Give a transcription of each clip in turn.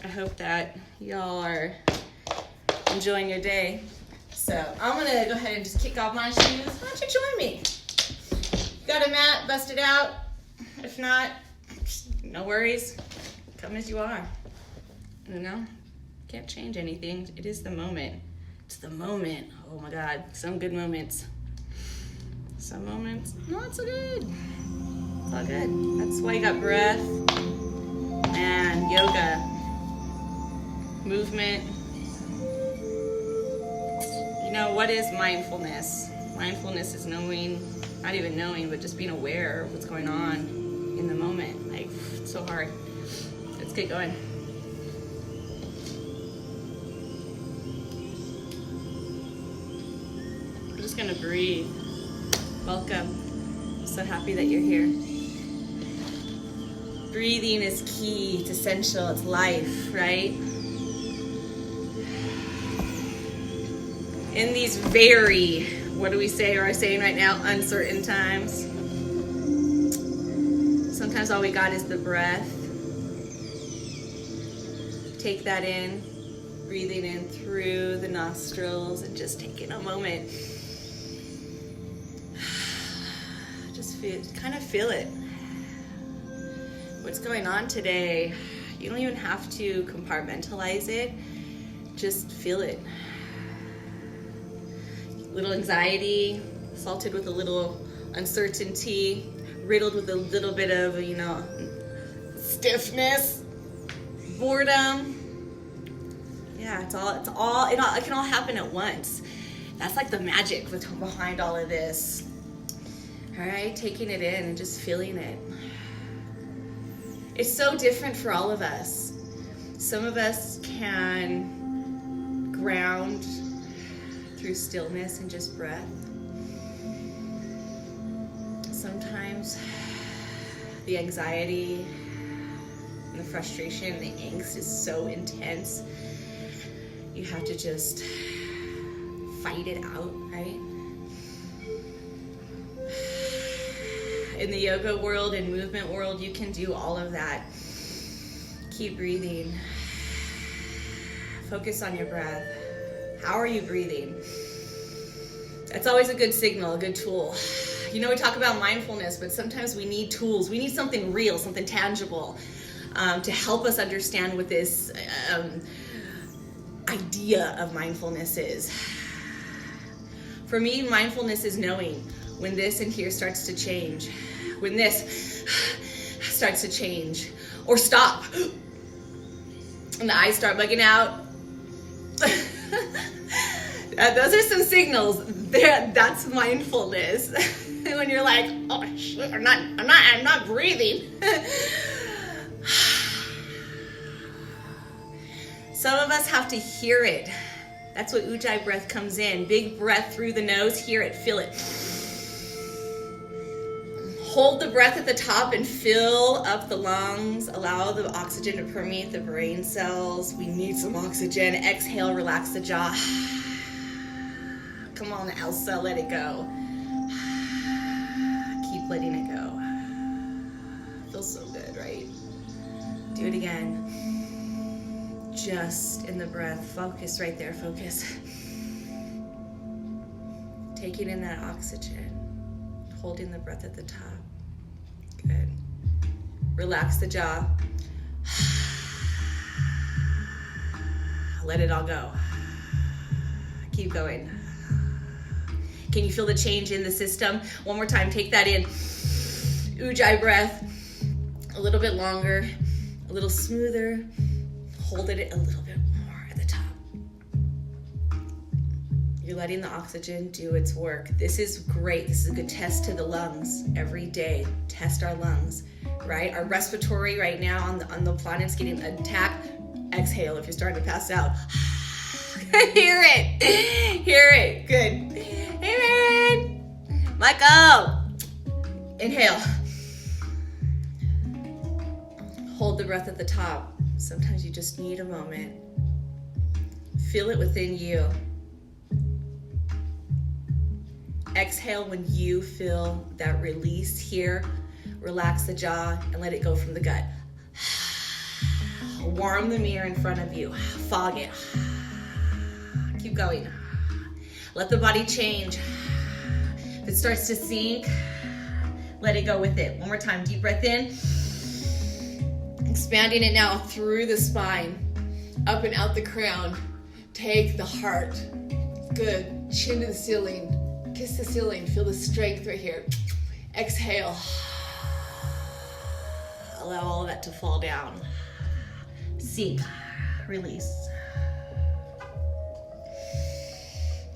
I hope that y'all are enjoying your day. So I'm gonna go ahead and just kick off my shoes. Why don't you join me? Got a mat, bust it out. If not, no worries. Come as you are. You know, can't change anything. It is the moment. It's the moment. Oh my God, some good moments. Some moments, not so good. It's all good. That's why you got breath and yoga, movement. You know, what is mindfulness? Mindfulness is knowing, not even knowing, but just being aware of what's going on in the moment. Like, it's so hard. Let's get going. I'm just gonna breathe. Welcome. I'm so happy that you're here. Breathing is key, it's essential, it's life, right? In these very, what do we say or are saying right now, uncertain times, sometimes all we got is the breath. Take that in, breathing in through the nostrils and just taking a moment. Just feel it. What's going on today? You don't even have to compartmentalize it. Just feel it. Little anxiety, salted with a little uncertainty, riddled with a little bit of, you know, stiffness, boredom. Yeah, it can all happen at once. That's like the magic behind all of this. All right, taking it in and just feeling it. It's so different for all of us. Some of us can ground through stillness and just breath. Sometimes the anxiety and the frustration and the angst is so intense, you have to just fight it out, right? In the yoga world and movement world, you can do all of that. Keep breathing. Focus on your breath. How are you breathing? It's always a good signal, a good tool. You know, we talk about mindfulness, but sometimes we need tools. We need something real, something tangible to help us understand what this idea of mindfulness is. For me, mindfulness is knowing when this in here starts to change, when this starts to change, or stop, and the eyes start bugging out. Those are some signals. That's mindfulness. When you're like, oh shit, I'm not breathing. Some of us have to hear it. That's what Ujjayi breath comes in. Big breath through the nose, hear it, feel it. Hold the breath at the top and fill up the lungs. Allow the oxygen to permeate the brain cells. We need some oxygen. Exhale, relax the jaw. Come on, Elsa, let it go. Keep letting it go. Feels so good, right? Do it again. Just in the breath. Focus right there, focus. Taking in that oxygen. Holding the breath at the top. Good. Relax the jaw. Let it all go. Keep going. Can you feel the change in the system? One more time, take that in. Ujjayi breath. A little bit longer, a little smoother. Hold it a little bit more at the top. You're letting the oxygen do its work. This is great. This is a good test to the lungs every day. Test our lungs, right? Our respiratory right now on the planet's getting attacked. Exhale if you're starting to pass out. Hear it. Hear it. Good. Hey, man. Michael. Inhale. Hold the breath at the top. Sometimes you just need a moment. Feel it within you. Exhale when you feel that release here. Relax the jaw and let it go from the gut. Warm the mirror in front of you. Fog it. Keep going. Let the body change. If it starts to sink, let it go with it. One more time. Deep breath in. Expanding it now through the spine. Up and out the crown. Take the heart. Good. Chin to the ceiling. Kiss the ceiling. Feel the strength right here. Exhale. Allow all of that to fall down. Sink. Release.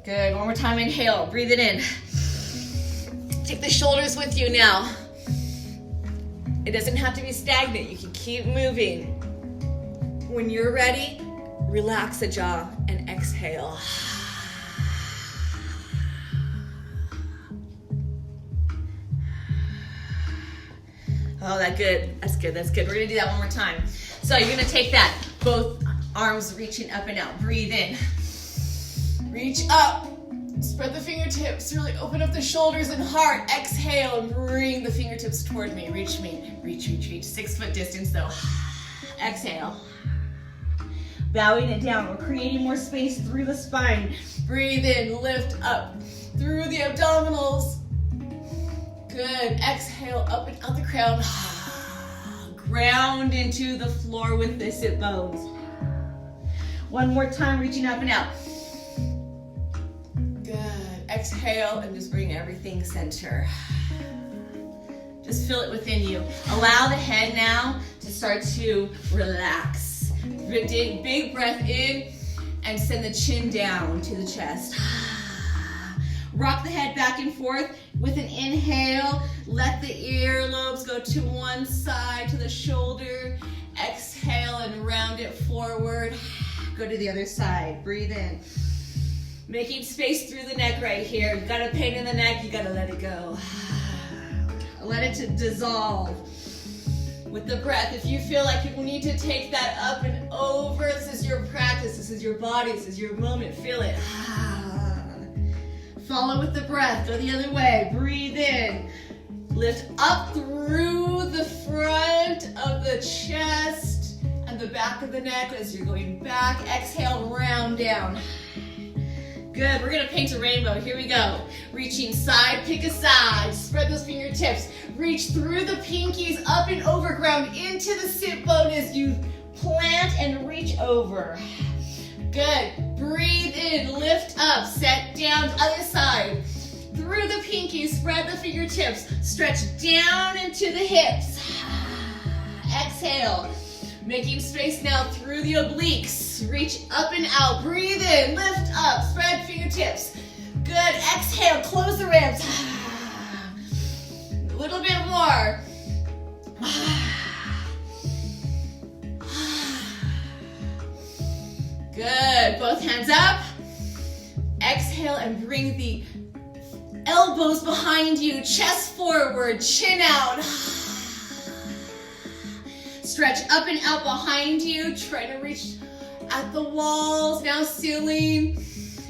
Good. One more time. Inhale. Breathe it in. Take the shoulders with you now. It doesn't have to be stagnant. You can keep moving. When you're ready, relax the jaw and exhale. Oh, that's good. That's good. That's good. We're going to do that one more time. So you're going to take that, both arms reaching up and out. Breathe in. Reach up. Spread the fingertips. Really open up the shoulders and heart. Exhale and bring the fingertips toward me. Reach me. Reach, reach, reach. 6 foot distance though. Exhale. Bowing it down. We're creating more space through the spine. Breathe in. Lift up through the abdominals. Good. Exhale up and out the crown. Ground into the floor with the sit bones. One more time, reaching up and out. Good. Exhale and just bring everything center. Just feel it within you. Allow the head now to start to relax. Take big breath in and send the chin down to the chest. Rock the head back and forth with an inhale. Let the earlobes go to one side, to the shoulder. Exhale and round it forward. Go to the other side. Breathe in. Making space through the neck right here. You've got a pain in the neck, you gotta let it go. Let it to dissolve with the breath. If you feel like you need to take that up and over, this is your practice, this is your body, this is your moment. Feel it. Follow with the breath. Go the other way. Breathe in. Lift up through the front of the chest and the back of the neck as you're going back. Exhale, round down. Good. We're going to paint a rainbow. Here we go. Reaching side, pick a side. Spread those fingertips. Reach through the pinkies up and over ground into the sit bone as you plant and reach over. Good. Breathe in, lift up, set down, other side. Through the pinkies, spread the fingertips. Stretch down into the hips. Exhale. Making space now through the obliques. Reach up and out. Breathe in, lift up, spread fingertips. Good. Exhale, close the ribs. A little bit more. Good. Both hands up. Exhale and bring the elbows behind you. Chest forward. Chin out. Stretch up and out behind you. Try to reach at the walls. Now ceiling.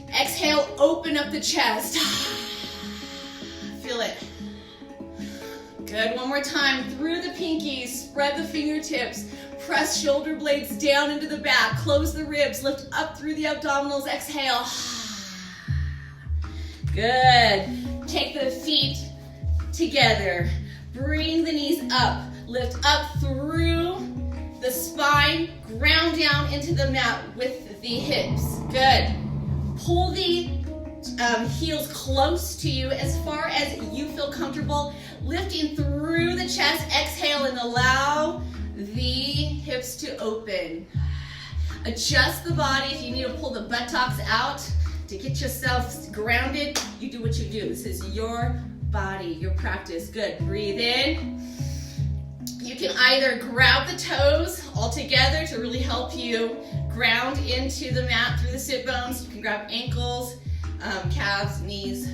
Exhale. Open up the chest. Feel it. Good. One more time. Through the pinkies. Spread the fingertips. Press shoulder blades down into the back. Close the ribs. Lift up through the abdominals. Exhale. Good. Take the feet together. Bring the knees up. Lift up through the spine. Ground down into the mat with the hips. Good. Pull the heels close to you as far as you feel comfortable. Lifting through the chest. Exhale and allow the hips to open. Adjust the body. If you need to pull the buttocks out to get yourself grounded, you do what you do. This is your body, your practice. Good. Breathe in. You can either grab the toes all together to really help you ground into the mat through the sit bones. You can grab ankles, calves, knees,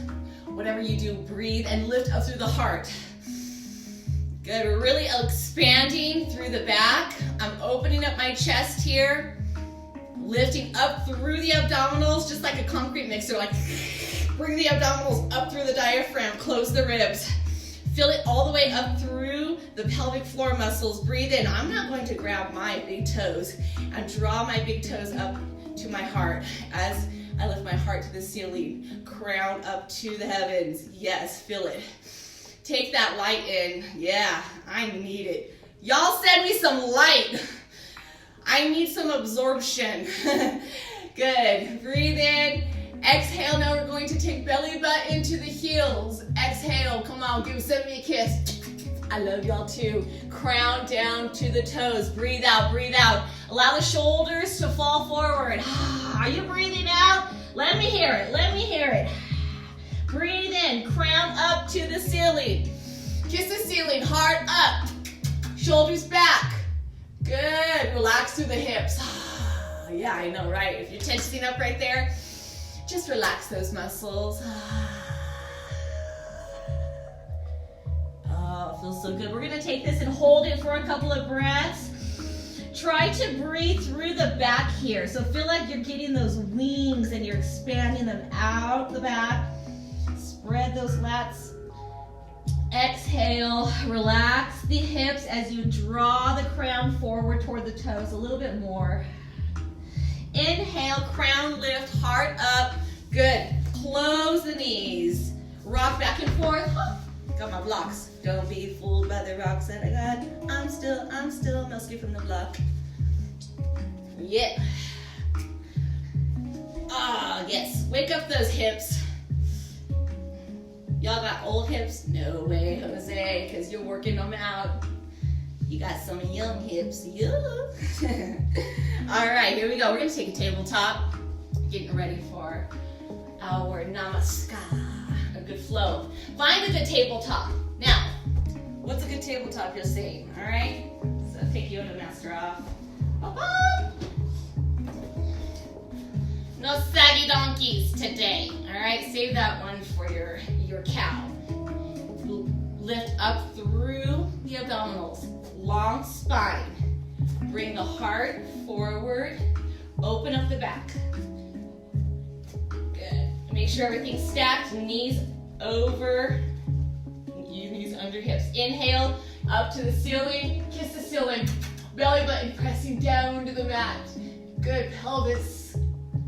whatever you do. Breathe and lift up through the heart. Good. We're really expanding through the back. I'm opening up my chest here. Lifting up through the abdominals, just like a concrete mixer. Like, bring the abdominals up through the diaphragm. Close the ribs. Feel it all the way up through the pelvic floor muscles. Breathe in. I'm now going to grab my big toes and draw my big toes up to my heart as I lift my heart to the ceiling. Crown up to the heavens. Yes, feel it. Take that light in. Yeah, I need it. Y'all send me some light. I need some absorption. Good. Breathe in. Exhale. Now we're going to take belly button to the heels. Exhale. Come on. Send me a kiss. I love y'all too. Crown down to the toes. Breathe out. Breathe out. Allow the shoulders to fall forward. Are you breathing out? Let me hear it. Let me hear it. Breathe in. Crown up to the ceiling. Kiss the ceiling. Heart up. Shoulders back. Good. Relax through the hips. Yeah, I know, right? If you're tensing up right there, just relax those muscles. Oh, feels so good. We're going to take this and hold it for a couple of breaths. Try to breathe through the back here. So feel like you're getting those wings and you're expanding them out the back. Spread those lats. Exhale, relax the hips as you draw the crown forward toward the toes a little bit more. Inhale, crown lift, heart up. Good. Close the knees. Rock back and forth. Got my blocks. Don't be fooled by the rocks that I got. I'm still mostly from the block. Yeah. Ah, yes. Wake up those hips. Y'all got old hips? No way, Jose, because you're working them out. You got some young hips. Yeah. All right, here we go. We're going to take a tabletop. Getting ready for our namaskar. A good flow. Find a good tabletop. Now, what's a good tabletop, you'll see? All right? So take Yoga Master off. No saggy donkeys today. All right? Save that one for your cow. Lift up through the abdominals. Long spine. Bring the heart forward. Open up the back. Good. Make sure everything's stacked. Knees over. Knees under hips. Inhale up to the ceiling. Kiss the ceiling. Belly button pressing down to the mat. Good. Pelvis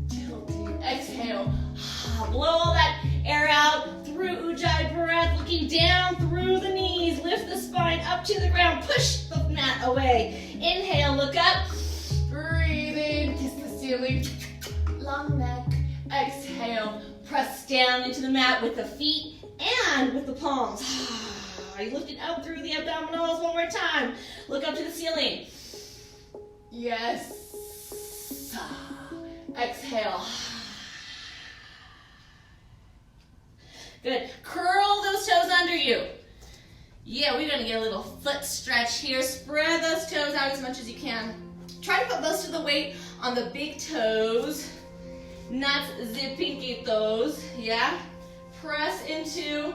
tilting. Exhale. Blow all that air out through Ujjayi breath. Looking down through the knees. Lift the spine up to the ground. Push the mat away. Inhale. Look up. Breathe in. Kiss the ceiling. Long neck. Exhale. Press down into the mat with the feet and with the palms. You lift it up through the abdominals one more time. Look up to the ceiling. Yes. Exhale. Good. Curl those toes under you. Yeah, we're going to get a little foot stretch here. Spread those toes out as much as you can. Try to put most of the weight on the big toes, not the pinky toes. Yeah? Press into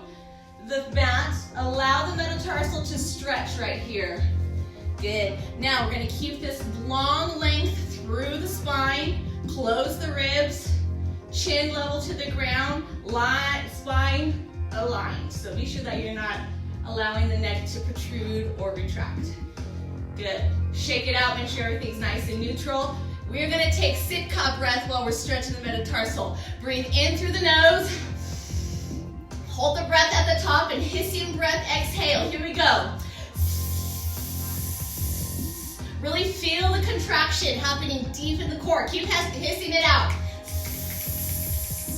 the mat. Allow the metatarsal to stretch right here. Good. Now we're going to keep this long length through the spine. Close the ribs. Chin level to the ground. Spine aligned. So be sure that you're not allowing the neck to protrude or retract. Good. Shake it out. Make sure everything's nice and neutral. We're going to take Sitka breath while we're stretching the metatarsal. Breathe in through the nose. Hold the breath at the top and hissing breath, exhale. Here we go. Really feel the contraction happening deep in the core. Keep hissing it out.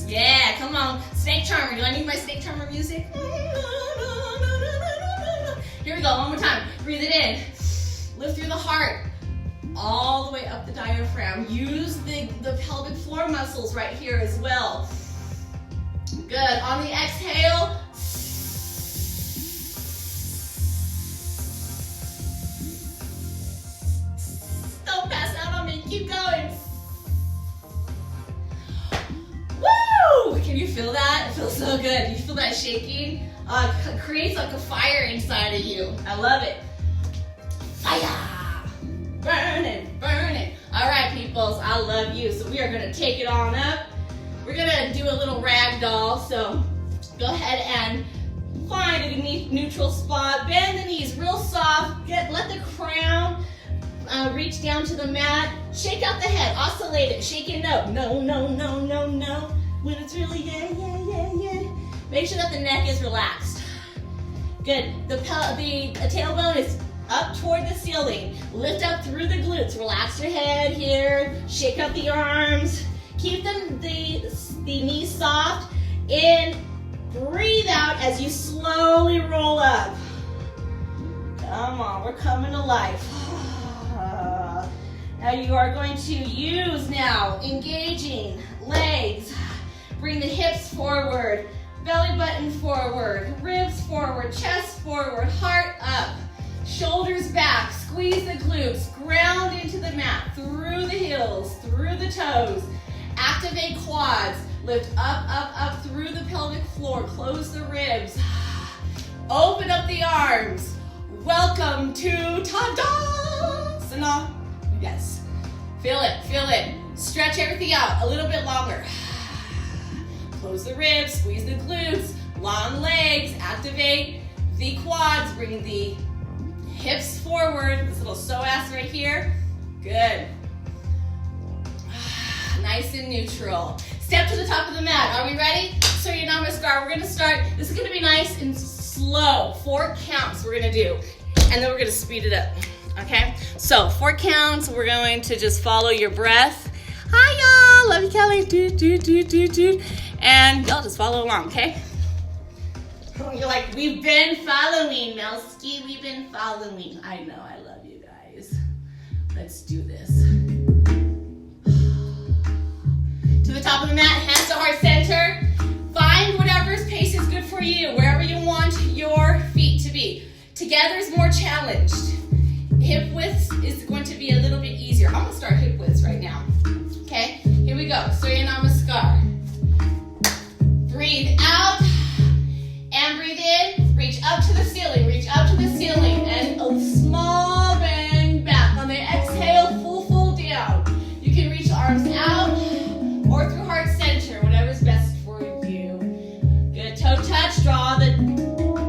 Yeah, come on. Snake Charmer. Do I need my Snake Charmer music? Here we go. One more time. Breathe it in. Lift through the heart. All the way up the diaphragm. Use the pelvic floor muscles right here as well. Good. On the exhale, don't pass out on me. Keep going. Woo! Can you feel that? It feels so good. You feel that shaking? It creates like a fire inside of you. I love it. Fire! Burn it, burn it. All right, peoples, I love you. So we are going to take it on up. We're going to do a little rag doll. So go ahead and Find a neutral spot. Bend the knees real soft. Let the crown reach down to the mat. Shake out the head. Oscillate it. Shake it. No. No, no, no, no, no. When it's really yeah, yeah, yeah, yeah. Make sure that the neck is relaxed. Good. The tailbone is up toward the ceiling. Lift up through the glutes. Relax your head here. Shake out the arms. Keep the knees soft. In. Breathe out as you slowly roll up. Come on, we're coming to life. Now you are going to use engaging legs. Bring the hips forward, belly button forward, ribs forward, chest forward, heart up, shoulders back, squeeze the glutes, ground into the mat, through the heels, through the toes. Activate quads. Lift up, up, up through the pelvic floor. Close the ribs. Open up the arms. Welcome to Tadasana. Yes. Feel it, feel it. Stretch everything out a little bit longer. Close the ribs, squeeze the glutes, long legs. Activate the quads. Bring the hips forward. This little psoas right here. Good. Nice and neutral. Step to the top of the mat. Are we ready? Surya Namaskar. We're going to start. This is going to be nice and slow. 4 counts we're going to do. And then we're going to speed it up. Okay? So 4 counts. We're going to just follow your breath. Hi, y'all. Love you, Kelly. Doot, doot, doot, doot, doot. And y'all just follow along, okay? You're like, we've been following, Melski. We've been following. I know. I love you guys. Let's do this. To the top of the mat, hands to heart center. Find whatever pace is good for you, wherever you want your feet to be. Together is more challenged. Hip width is going to be a little bit easier. I'm going to start hip widths right now. Okay, here we go. Surya Namaskar. Breathe out and breathe in. Reach up to the ceiling. Reach up to the ceiling. And a small bend back. On the exhale, full fold down. You can reach the arms out or through heart center, whatever's best for you. Good. Toe touch. Draw the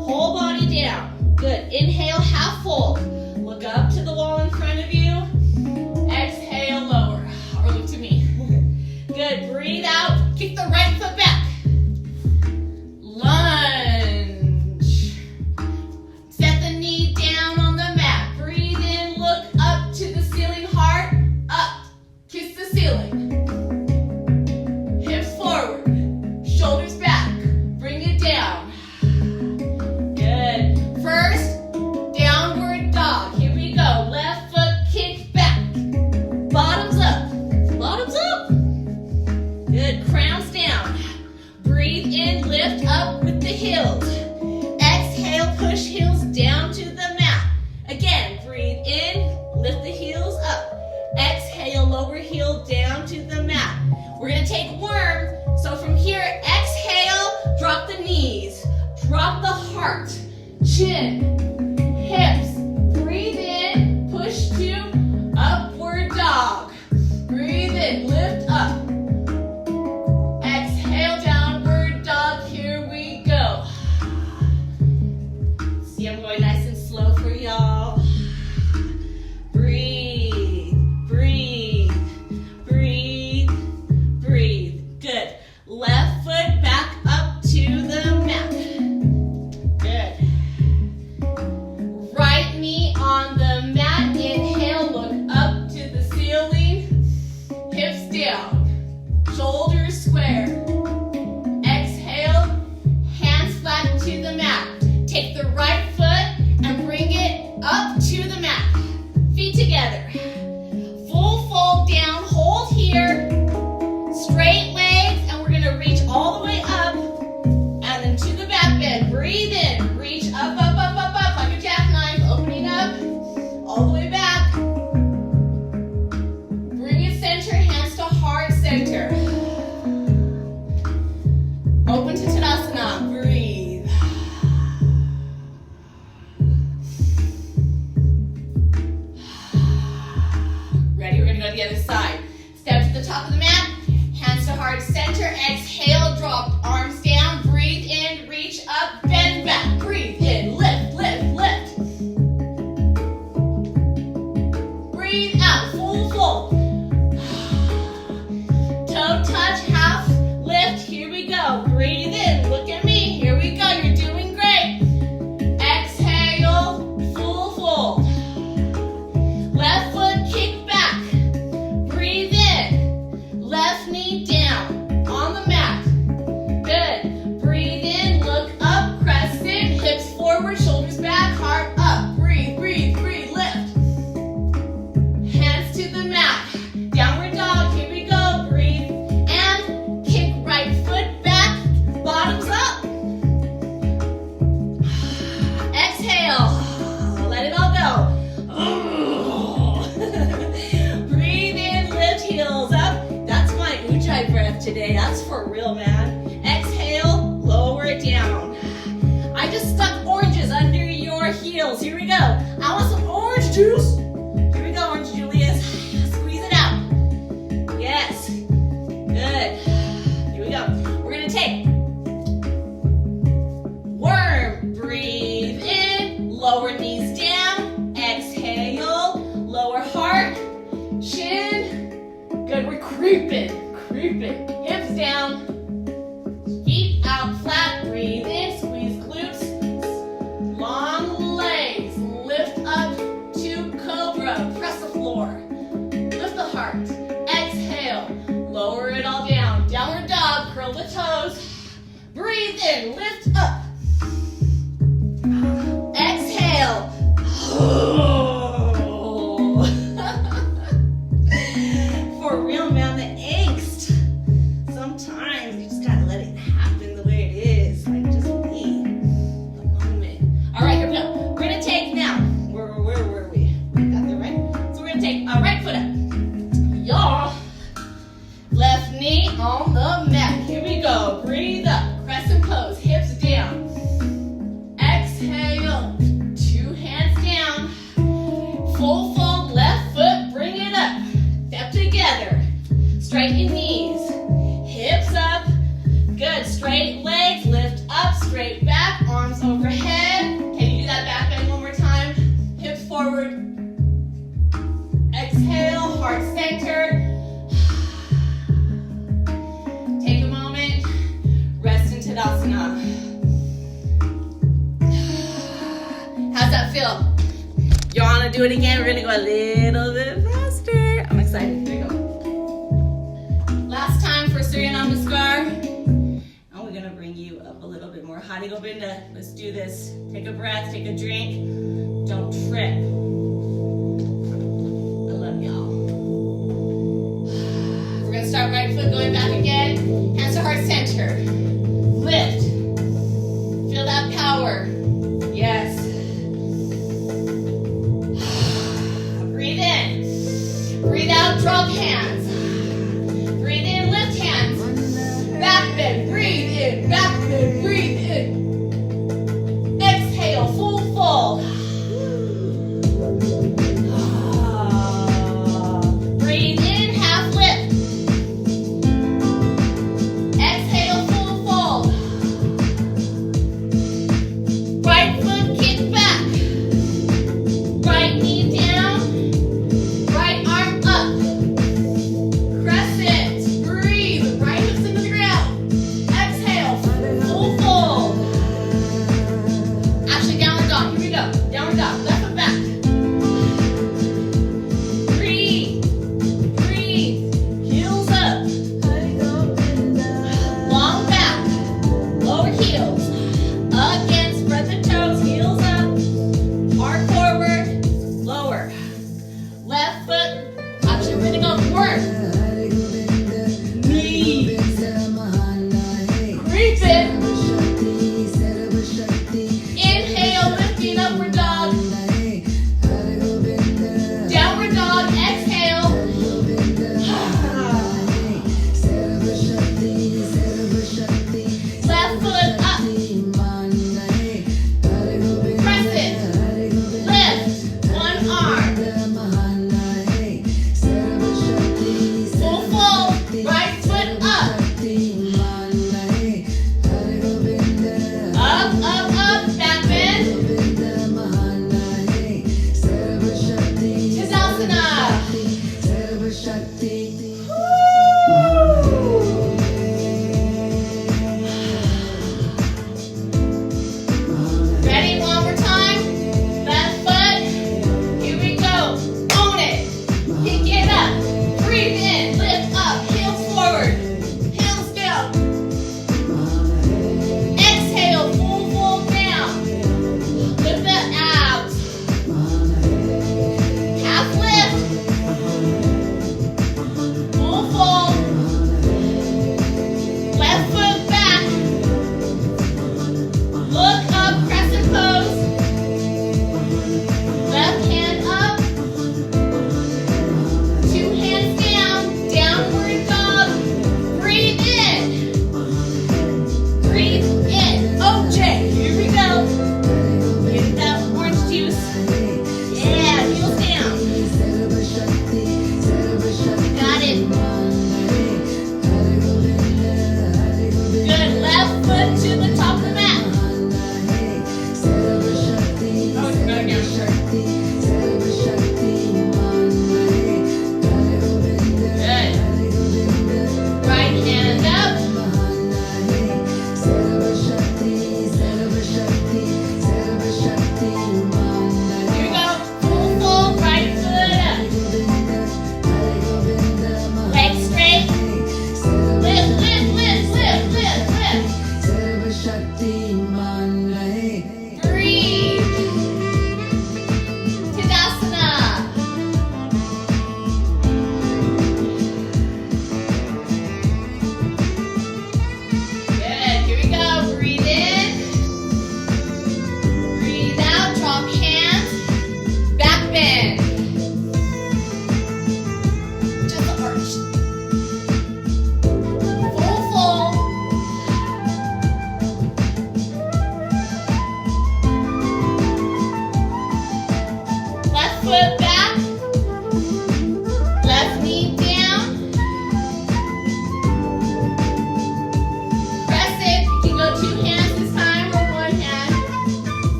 whole body down. Good. Inhale, half fold. Look up to the wall in front of you. Exhale, lower. Or look to me. Good. Breathe out. Kick the right foot back. Lunge. Set the knee down on the mat. Breathe in. Look up to the ceiling. Heart up. Kiss the ceiling. Hips forward. Shoulders back. Bring it down. Good. First, downward dog. Here we go. Left foot kick back. Bottoms up. Bottoms up. Good. Crowns down. Breathe in. Lift up with the heels. Exhale. Push heels down to the mat. Again. Breathe in. Lift the heels up. Exhale. Lower heel down to the mat. We're going to take worm. So from here, exhale. Drop the knees. Drop the heart. Chin. Hips. Breathe in. Push to upward dog. Breathe in. Lift up. Exhale. Downward dog. Here we go. See, I'm going nice and slow for y'all. Breathe. Breathe. Breathe. Breathe. Good. Left foot back up to the mat. Good. Right knee on the mat. Inhale, look up to the ceiling. Hips down. Shoulders square. Exhale, hands flat to the mat. Take the right foot and bring it up to the mat. Feet together. Full fold down. Hold here. Straight legs, and we're going to reach all the way up and then to the back bend. Breathe in. Reach up, up, up, up, up like a jackknife. Opening up all the way back. Bring it center, hands to heart center. Open to Tadasana. Breathe. Ready? We're going to go to the other side. Step to the top of the mat. Hands to heart center. Exhale. Drop arms down. Breathe in. Reach up. Bend back. for real, man. Exhale, lower it down. I just stuck oranges under your heels. Here we go. I want some orange juice. Here we go, Orange Julius. Squeeze it out. Yes. Good. Here we go. We're going to take worm. Breathe in. Lower knees down. Exhale. Lower heart. Chin. Good. We're creeping. Creeping. Hips down. Feet out flat. Breathe in. Squeeze glutes. Long legs. Lift up to cobra. Press the floor. Lift the heart. Exhale. Lower it all down. Downward dog. Curl the toes. Breathe in. Lift up. Exhale. For real, man, the angst. Sometimes you just gotta let it happen the way it is. Like, just be the moment. All right, here we go. We're gonna take now. Where were we? We got there, right? So we're gonna take our right foot up. Y'all. Left knee on the mat. Here we go. Breathe up. Crescent pose. Hips down. Exhale. Two hands down. Full fold. Left foot. Bring it up. Step together. Straighten knees. Hips up. Good. Straight legs. Lift up. Straight back. Arms overhead. Can you do that back bend one more time? Hips forward. Exhale. Heart center. Take a moment. Rest in Tadasana. How's that feel? Y'all want to do it again? We're going to go a little bit faster. I'm excited. Here we go. Last time for Surya Namaskar. And we're going to bring you up a little bit more. Hari Govinda. Let's do this. Take a breath. Take a drink. Don't trip. I love y'all. We're going to start right foot going back again. Hands to heart center. Lift. Feel that power. Yes. Breathe in. Breathe out, drop hands. Breathe in, lift hands. Back bend, breathe in. Back bend, breathe in. Exhale, full fold. Breathe in, half lift. Exhale, full fold. Right foot kick back. Right knee down. Right arm up.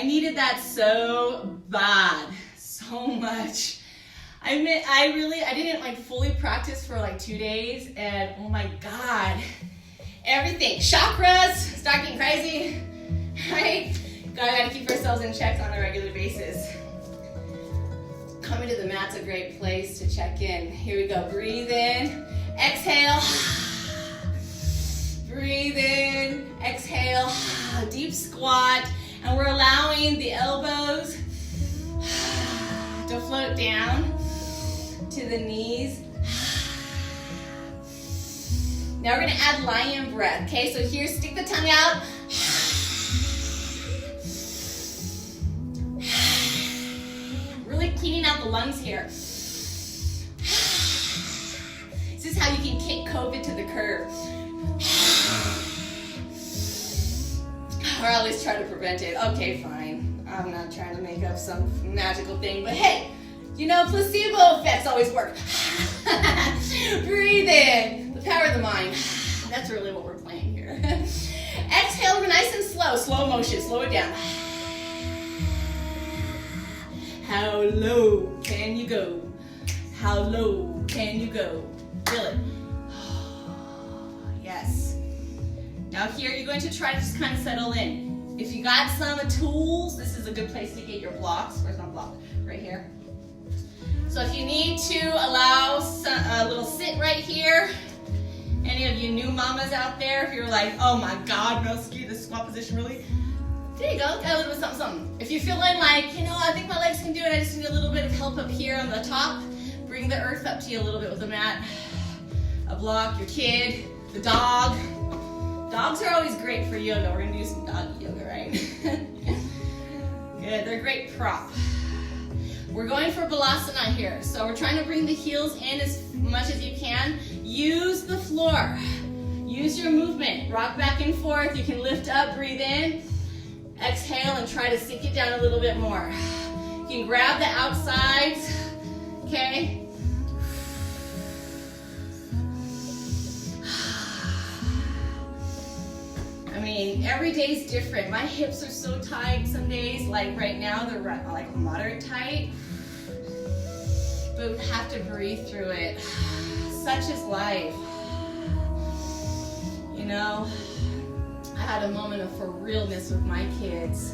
needed that so bad, so much. I didn't like fully practice for like 2 days, and oh my God, everything, chakras start getting crazy, right? Gotta keep ourselves in check on a regular basis. Coming to the mat's a great place to check in. Here we go, breathe in, exhale, breathe in, exhale, deep squat, and we're allowing the elbows to float down to the knees. Now we're gonna add lion breath, okay? So here, stick the tongue out. Really cleaning out the lungs here. This is how you can kick COVID to the curb. Or at least try to prevent it. Okay, fine. I'm not trying to make up some magical thing, but hey, you know, placebo effects always work. Breathe in. The power of the mind. That's really what we're playing here. Exhale, nice and slow. Slow motion. Slow it down. How low can you go? How low can you go? Feel it. Yes. Now here you're going to try to just kind of settle in. If you got some tools, this is a good place to get your blocks. Where's my block? Right here. So if you need to allow a little sit right here, any of you new mamas out there, if you're like, oh my God, Melski, the squat position really, there you go, got a little bit something, something. If you're feeling like, you know, I think my legs can do it, I just need a little bit of help up here on the top, bring the earth up to you a little bit with a mat, a block, your kid, the dog. Dogs are always great for yoga. We're gonna do some doggy yoga, right? Good, they're a great prop. We're going for Balasana here. So we're trying to bring the heels in as much as you can. Use the floor. Use your movement. Rock back and forth. You can lift up, breathe in. Exhale and try to sink it down a little bit more. You can grab the outsides, okay? I mean, every day's different. My hips are so tight some days, like right now, they're like moderate tight. But we have to breathe through it. Such is life. You know, I had a moment of for realness with my kids.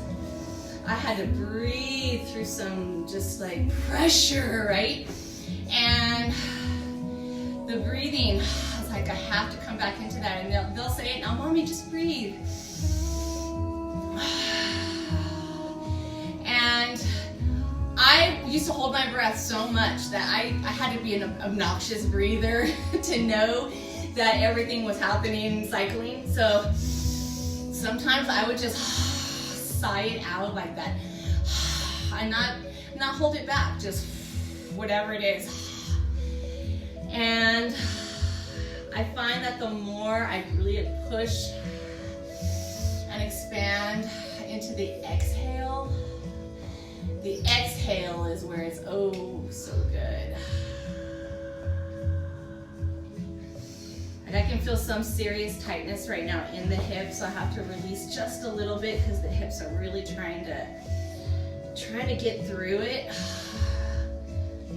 I had to breathe through some just like pressure, right? And the breathing, I was like, I have to come back into that. And they'll say it, now mommy, just breathe. And I used to hold my breath so much that I had to be an obnoxious breather to know that everything was happening and cycling. So sometimes I would just sigh it out like that. And not hold it back, just whatever it is. And I find that the more I really push and expand into the exhale is where it's oh so good. And I can feel some serious tightness right now in the hips, so I have to release just a little bit because the hips are really trying to get through it.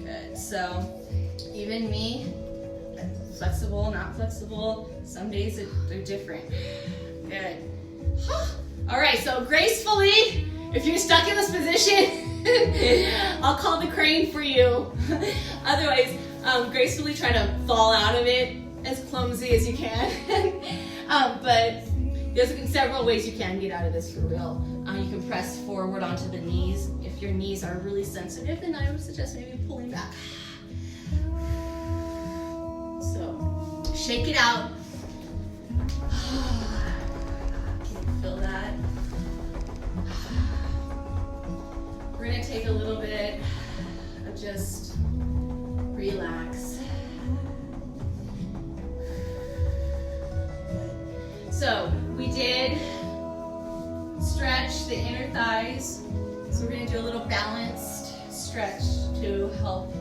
Good. So even me, flexible, not flexible, some days they're different. Good. All right, so gracefully, if you're stuck in this position, I'll call the crane for you. Otherwise, gracefully try to fall out of it as clumsy as you can. But there's several ways you can get out of this for real. You can press forward onto the knees. If your knees are really sensitive, then I would suggest maybe pulling back. So, shake it out. Can you feel that? We're gonna take a little bit of just relax. So we did stretch the inner thighs. So we're gonna do a little balanced stretch to help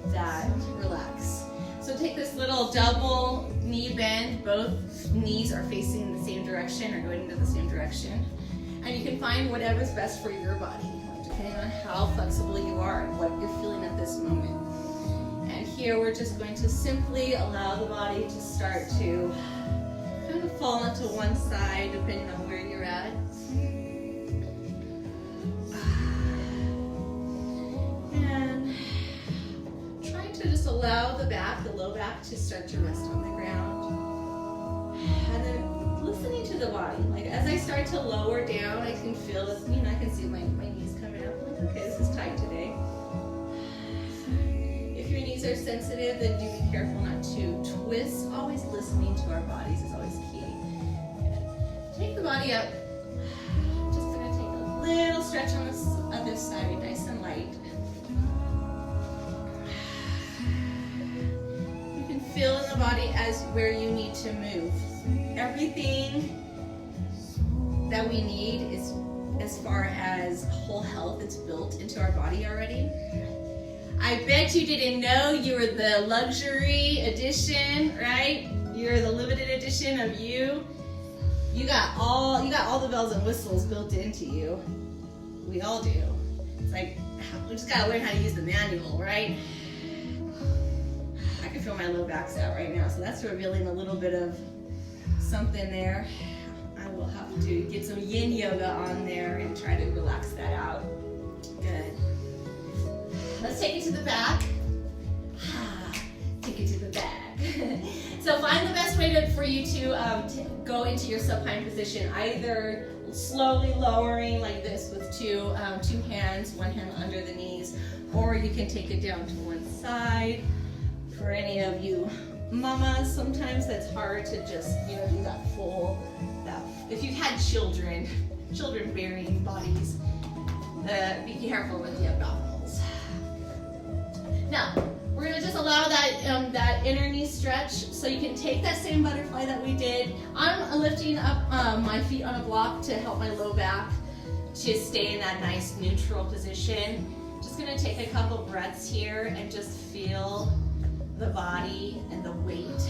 that relax. So take this little double knee bend. Both knees are facing the same direction or going into the same direction. And you can find whatever's best for your body, depending on how flexible you are and what you're feeling at this moment. And here we're just going to simply allow the body to start to kind of fall into one side, depending on where you're at. And trying to just allow the low back to start to rest on the ground. And then listening to the body. Like as I start to lower down, I can feel this, I can see my knees coming up. I'm like, okay, this is tight today. If your knees are sensitive, then do be careful not to twist. Always listening to our bodies is always key. Take the body up. Just gonna take a little stretch on this other side, nice and light. You can feel in the body as where you need to move. Everything that we need is, as far as whole health, it's built into our body already. I bet you didn't know you were the luxury edition, right? You're the limited edition of you. You got all the bells and whistles built into you. We all do. It's like, we just gotta learn how to use the manual, right? I can feel my low backs out right now, so that's revealing a little bit of something there. I will have to get some yin yoga on there and try to relax that out. Good. Let's take it to the back. Take it to the back. So find the best way for you to go into your supine position. Either slowly lowering like this with two hands, one hand under the knees, or you can take it down to one side. For any of you mamas, sometimes that's hard to just do that full. If you've had children-bearing bodies, be careful with the abdominals. Now, we're going to just allow that inner knee stretch, so you can take that same butterfly that we did. I'm lifting up my feet on a block to help my low back to stay in that nice neutral position. Just going to take a couple breaths here and just feel the body and the weight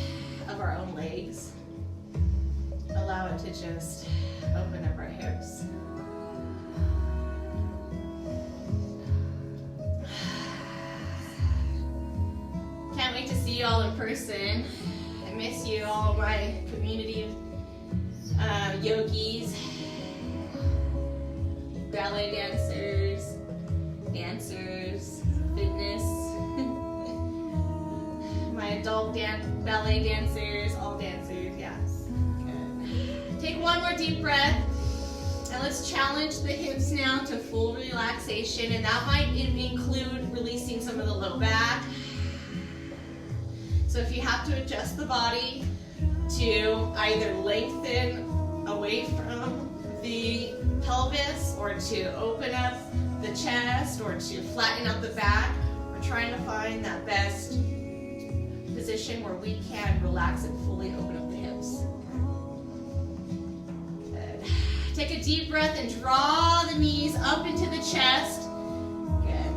of our own legs. Allow it to just open up our hips. Can't wait to see you all in person. I miss you, all my community of yogis, ballet dancers, fitness, my adult ballet dancers, all dancers, yes. Good. Take one more deep breath, and let's challenge the hips now to full relaxation, and that might include releasing some of the low back. So if you have to adjust the body to either lengthen away from the pelvis, or to open up the chest, or to flatten out the back, we're trying to find that best position where we can relax and fully open up the hips. Good. Take a deep breath and draw the knees up into the chest. Good.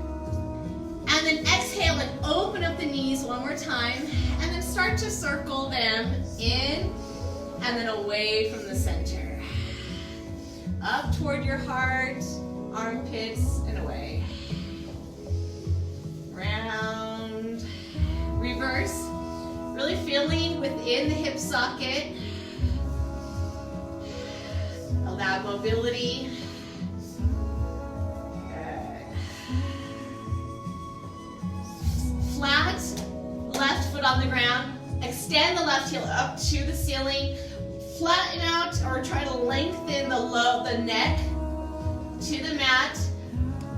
And then exhale and open up the knees one more time, and then start to circle them in and then away from the center. Up toward your heart, armpits, and away. Round, reverse. Really feeling within the hip socket. Allow mobility. Good. Flat, left foot on the ground. Extend the left heel up to the ceiling. Flatten out or try to lengthen the neck to the mat.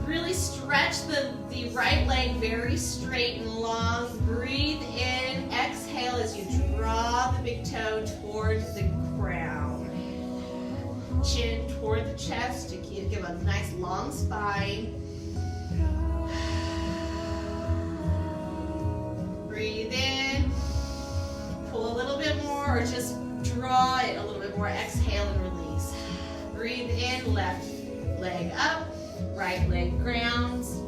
Really stretch the right leg very straight and long. Breathe in, exhale as you draw the big toe toward the ground. Chin toward the chest to give a nice long spine. Breathe in, pull a little bit more, or just draw it a little bit more. Exhale and release. Breathe in, left leg up. Right leg grounds.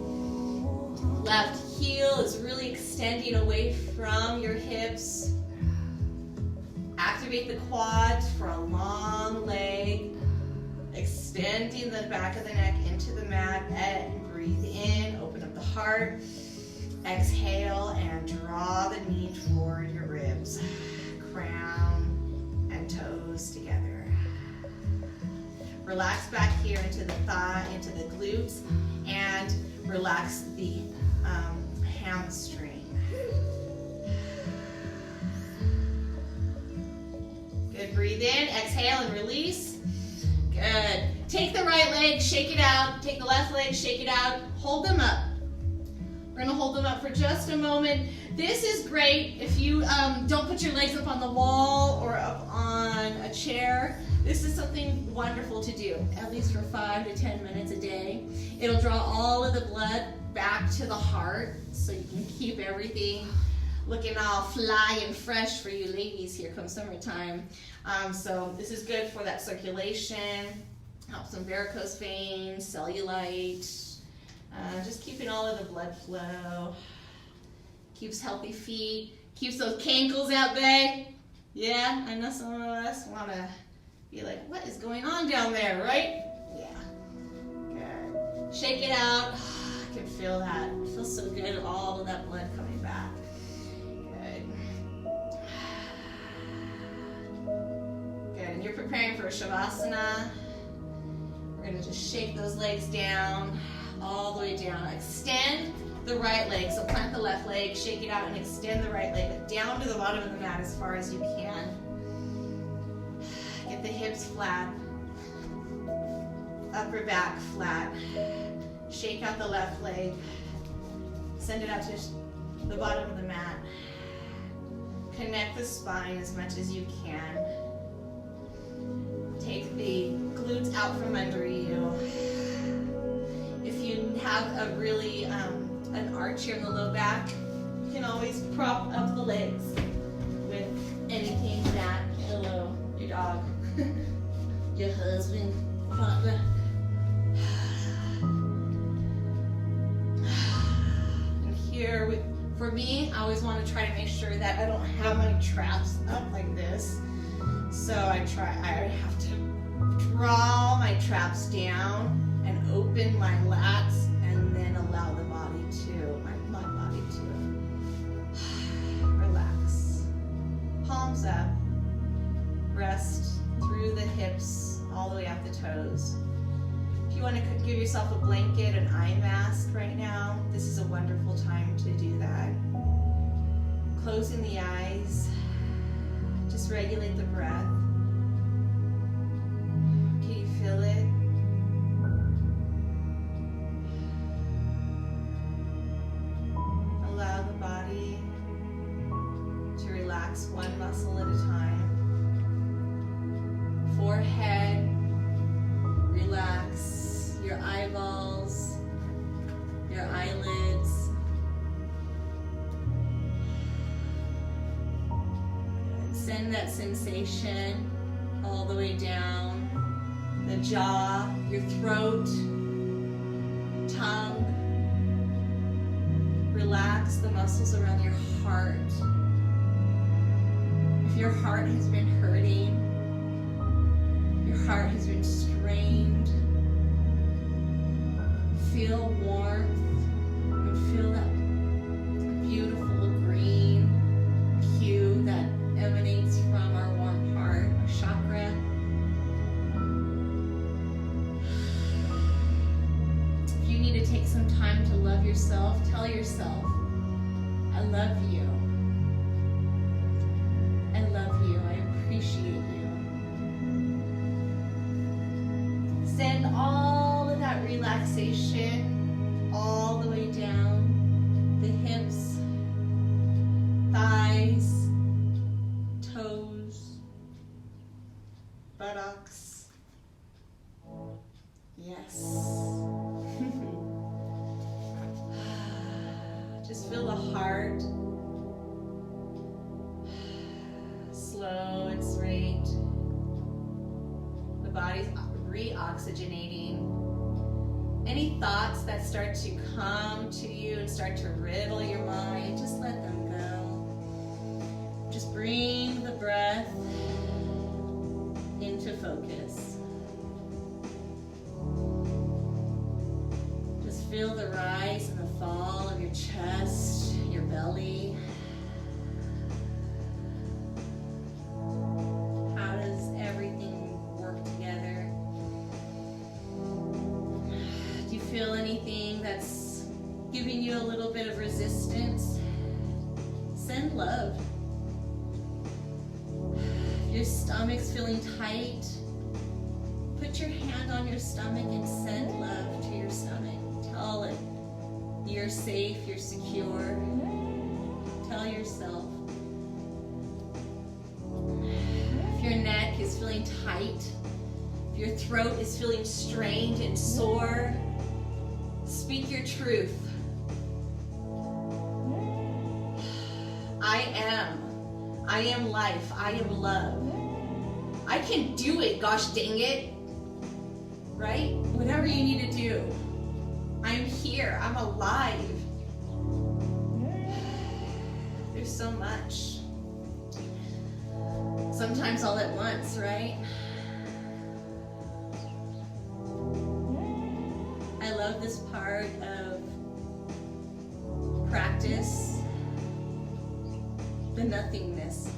Left heel is really extending away from your hips. Activate the quads for a long leg. Extending the back of the neck into the mat, and breathe in, open up the heart. Exhale and draw the knee toward your ribs. Crown and toes together. Relax back here into the thigh, into the glutes, and relax the hamstring. Good, breathe in, exhale and release. Good. Take the right leg, shake it out. Take the left leg, shake it out. Hold them up. We're gonna hold them up for just a moment. This is great if you don't put your legs up on the wall or up on a chair. This is something wonderful to do, at least for 5 to 10 minutes a day. It'll draw all of the blood back to the heart so you can keep everything looking all fly and fresh for you ladies here come summertime. So this is good for that circulation, helps some varicose veins, cellulite, just keeping all of the blood flow, keeps healthy feet, keeps those cankles at bay. Yeah, I know some of us want to be like, what is going on down there, right? Yeah, good. Shake it out. I can feel that. It feels so good, all of that blood coming back. Good, and you're preparing for Shavasana. We're gonna just shake those legs down, all the way down. Extend the right leg, so plant the left leg, shake it out, and extend the right leg down to the bottom of the mat as far as you can. Get the hips flat, upper back flat. Shake out the left leg, send it out to the bottom of the mat. Connect the spine as much as you can. Take the glutes out from under you. If you have a really, an arch here in the low back, you can always prop up the legs with anything that, hello, your dog, your husband, partner. And here, for me, I always want to try to make sure that I don't have my traps up like this. So I have to draw my traps down and open my lats and then allow the body to, my body to relax. Palms up, rest through the hips all the way up the toes. If you want to give yourself a blanket, an eye mask right now, this is a wonderful time to do that. Closing the eyes, just regulate the breath. Can you feel it? Allow the body to relax one muscle at a time. Forehead, relax your eyeballs, your eyelids. Send that sensation all the way down the jaw, your throat, tongue. Relax the muscles around your heart. If your heart has been hurting, your heart has been strained, feel warmth and feel that beautiful green hue that emanates from our warm heart, our chakra. If you need to take some time to love yourself, tell yourself, I love you. I love you. I appreciate you. Send all of that relaxation all the way down the hips, thighs, toes, buttocks. Yes. Just feel the heart slow its rate. The body's re-oxygenating. Any thoughts that start to come to you and start to riddle your mind, just let them go. Just bring the breath into focus. Feel the rise and the fall of your chest, your belly. How does everything work together? Do you feel anything that's giving you a little bit of resistance? Send love. If your stomach's feeling tight, put your hand on your stomach and send love to your stomach. Tell it you're safe, you're secure. Tell yourself. If your neck is feeling tight, if your throat is feeling strange and sore, speak your truth. I am life. I am love. I can do it, gosh dang it. Right? Whatever you need to do. I'm here. I'm alive. There's so much. Sometimes all at once, right? I love this part of practice, the nothingness.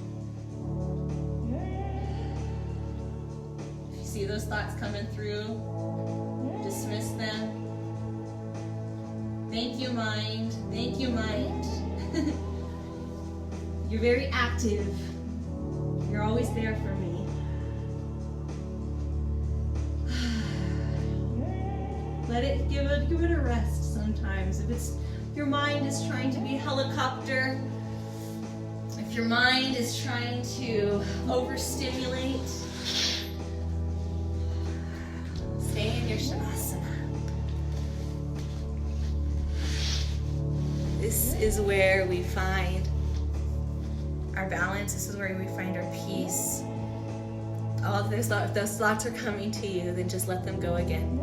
If you see those thoughts coming through, dismiss them. Thank you, mind. Thank you, mind. You're very active. You're always there for me. Let it give it a rest sometimes. If your mind is trying to be a helicopter, if your mind is trying to overstimulate, stay in your shavasana. This is where we find our balance. This is where we find our peace. If those thoughts are coming to you, then just let them go again.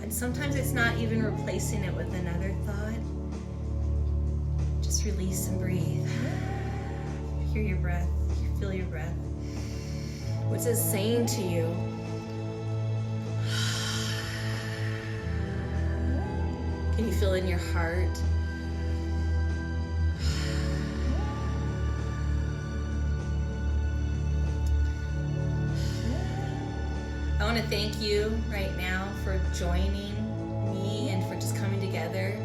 And sometimes it's not even replacing it with another thought. Just release and breathe. Hear your breath. Feel your breath. What's it saying to you? Can you feel in your heart? I want to thank you right now for joining me and for just coming together.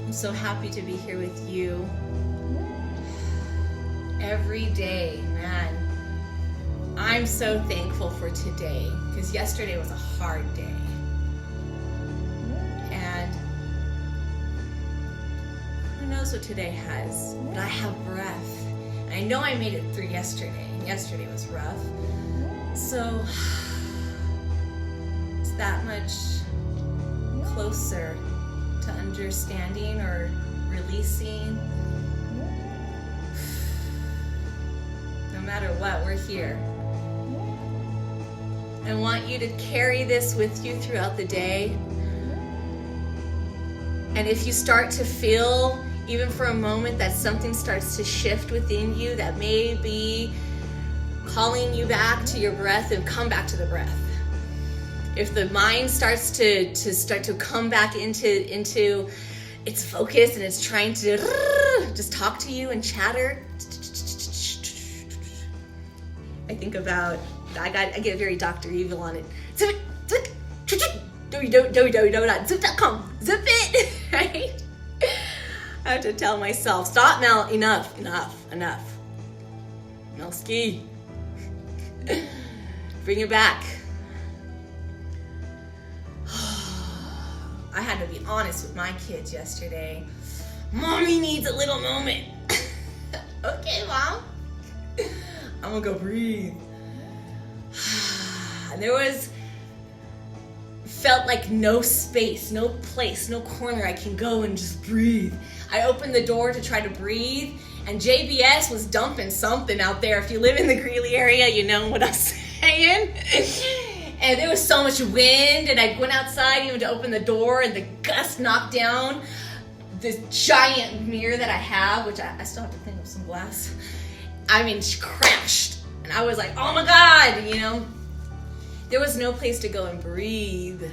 I'm so happy to be here with you every day, man. I'm so thankful for today because yesterday was a hard day. And who knows what today has, but I have breath. And I know I made it through yesterday, and yesterday was rough. So it's that much closer to understanding or releasing. No matter what, we're here. I want you to carry this with you throughout the day. And if you start to feel, even for a moment, that something starts to shift within you that may be calling you back to your breath, and come back to the breath. If the mind starts to come back into its focus and it's trying to just talk to you and chatter, I think about, I get very Dr. Evil on it. Zip it, right? I have to tell myself, stop, Mel, enough. Melski. Bring it back. I had to be honest with my kids yesterday. Mommy needs a little moment. Okay, Mom. I'm gonna go breathe. And felt like no space, no place, no corner I can go and just breathe. I opened the door to try to breathe, and JBS was dumping something out there. If you live in the Greeley area, you know what I'm saying. And there was so much wind, and I went outside even to open the door, and the gust knocked down this giant mirror that I have, which I still have to clean up some glass. I mean, she crashed. And I was like, oh my God, you know. There was no place to go and breathe.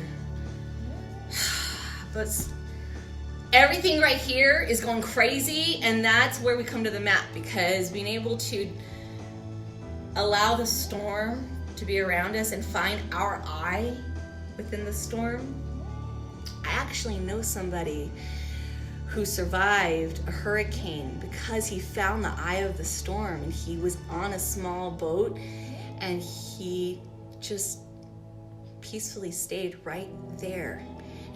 But everything right here is going crazy, and that's where we come to the mat, because being able to allow the storm to be around us and find our eye within the storm. I actually know somebody who survived a hurricane because he found the eye of the storm, and he was on a small boat and he just peacefully stayed right there.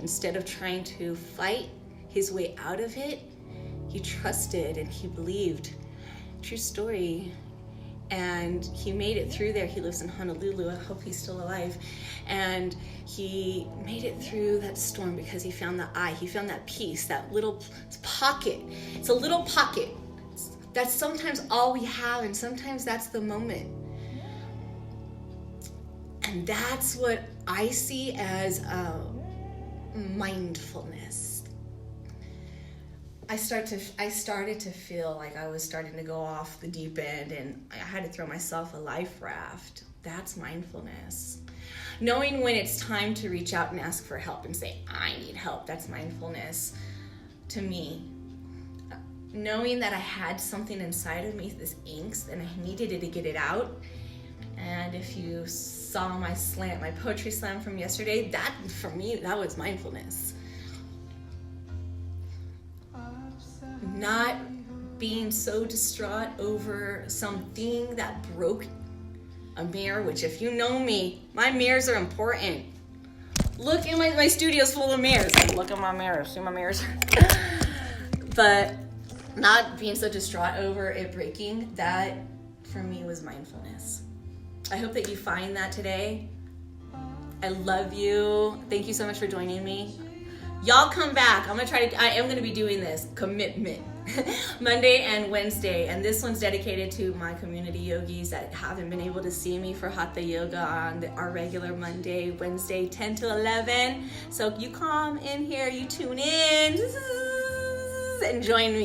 Instead of trying to fight his way out of it, he trusted and he believed. True story. And he made it through there. He lives in Honolulu. I hope he's still alive. And he made it through that storm because he found the eye. He found that peace, that little pocket. It's a little pocket. That's sometimes all we have, and sometimes that's the moment. And that's what I see as mindfulness. I started to feel like I was starting to go off the deep end, and I had to throw myself a life raft. That's mindfulness. Knowing when it's time to reach out and ask for help and say, I need help, that's mindfulness to me. Knowing that I had something inside of me, this angst, and I needed to get it out. And if you saw my poetry slam from yesterday, that for me, that was mindfulness. Not being so distraught over something that broke a mirror, which if you know me, my mirrors are important. Look in my studio's full of mirrors. Look at my mirrors, see my mirrors? But not being so distraught over it breaking, that for me was mindfulness. I hope that you find that today. I love you. Thank you so much for joining me. Y'all come back. I am going to be doing this commitment Monday and Wednesday, and this one's dedicated to my community yogis that haven't been able to see me for Hatha Yoga on our regular Monday, Wednesday, 10 to 11. So you come in here, you tune in and join me.